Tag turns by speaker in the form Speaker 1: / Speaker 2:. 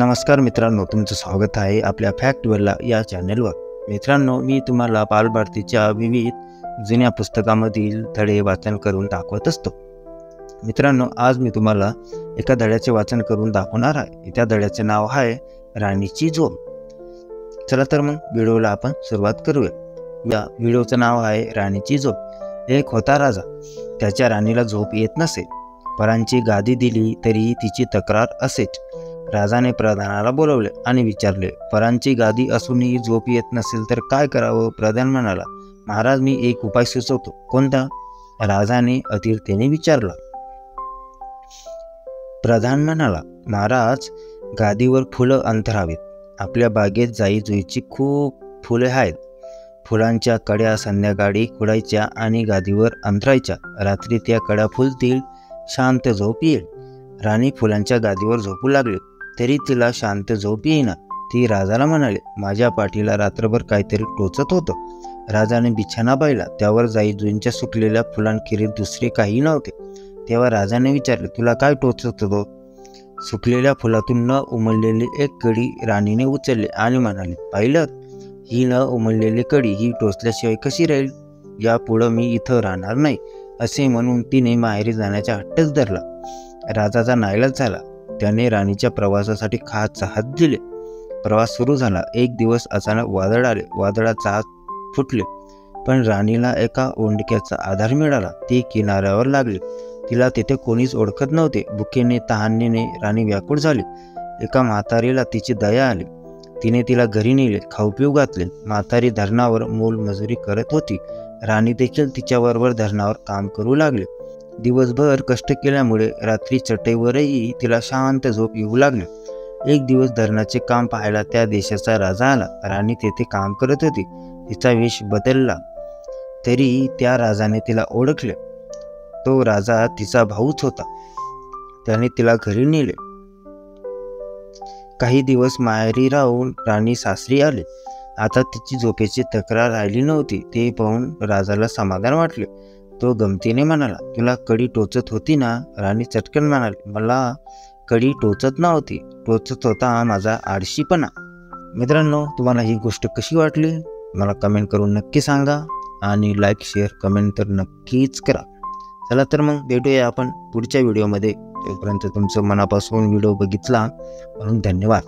Speaker 1: नमस्कार मित्रांनो, तुमचं स्वागत आहे आपल्या फॅक्टवेलला या चॅनलवर। मित्रांनो, मी तुम्हाला बालभारतीच्या विविध जुन्या पुस्तकामधील धडे वाचन करून दाखवत असतो। मित्रांनो, आज मी तुम्हाला एका धड्याचे वाचन करून दाखवणार आहे। त्या धड्याचे नाव आहे राणीची झोप। चला तर मग व्हिडिओला आपण सुरुवात करूया। या व्हिडिओचं नाव आहे राणीची झोप। एक होता राजा, त्याच्या राणीला झोप येत नसे। परांची गादी दिली तरी तिची तक्रार असेच। राजाने प्रधानाला बोलवले आणि विचारले, परांची गादी असूनही झोप येत नसेल तर काय करावं? प्रधान म्हणाला, महाराज, मी एक उपाय सुचवतो। कोणता? राजाने अधीरतेने विचारला। प्रधान म्हणाला, महाराज, गादीवर फुलं अंथरावीत। आपल्या बागेत जाई जुईची खूप फुले आहेत। फुलांच्या कड्या संध्याकाळी खुडायच्या आणि गादीवर अंथरायच्या। रात्री त्या कड्या फुलतील, शांत झोप येईल। राणी फुलांच्या गादीवर झोपू लागली तरी तिला शांत झोप येईना। ती राजाला म्हणाली, माझ्या पाठीला रात्रभर काहीतरी टोचत होतं। राजाने बिछाना पाहिला, त्यावर जाई जुईंच्या सुकलेल्या फुलांखेरीज दुसरे काही नव्हते। तेव्हा राजाने विचारले, तुला काय टोचत होतं? सुकलेल्या फुलातून न उमललेली एक कडी राणीने उचलली आणि म्हणाली, पाहिलं, ही न उमललेली कडी ही टोचल्याशिवाय कशी राहील? यापुढं मी इथं राहणार नाही। असे म्हणून तिने माहेरी जाण्याचा हट्टच धरला। राजाचा नाईलाज झाला। त्याने राणीच्या प्रवासासाठी खास हात दिले। प्रवास सुरू झाला। एक दिवस अचानक वादळ आले। वादळात जहाज फुटले, पण राणीला एका ओंडक्याचा आधार मिळाला। ती किनाऱ्यावर लागली। तिला तिथे कोणीच ओळखत नव्हते। भुकेने तहानेने राणी व्याकुळ झाली। एका म्हातारीला तिची दया आली। तिने तिला घरी नेले, खाऊ पिऊ घातले। म्हातारी धरणावर मोलमजुरी करत होती। राणी देखील तिच्याबरोबर धरणावर काम करू लागली। दिवसभर कष्ट केल्यामुळे रात्री चटईवरही तिला शांत झोप येऊ लागली। एक दिवस धरणाचे काम पाहायला त्या देशाचा राजा आला। राणी तेथे काम करत होती। तिचा वेश बदलला तरी त्या राजाने तिला ओळखले। तो राजा तिचा भाऊच होता। त्याने तिला घरी नेले। काही दिवस माहेरी राहून राणी सासरी आली। आता तिची झोपेची तक्रार राहिली नव्हती। ते पाहून राजाला समाधान वाटले। तो गमतीने म्हणाला, तुला कडी टोचत होती ना? राणी चटकन म्हणाली, मला कडी टोचत नव्हती, टोचत होता माझा आळशीपणा। मित्रांनो, तुम्हाला ही गोष्ट कशी वाटली मला कमेंट करून नक्की सांगा आणि लाईक, शेअर, कमेंट तर नक्कीच करा। चला तर मग भेटूया आपण पुढच्या व्हिडिओमध्ये। तोपर्यंत तुमचं मनापासून व्हिडिओ बघितला म्हणून धन्यवाद।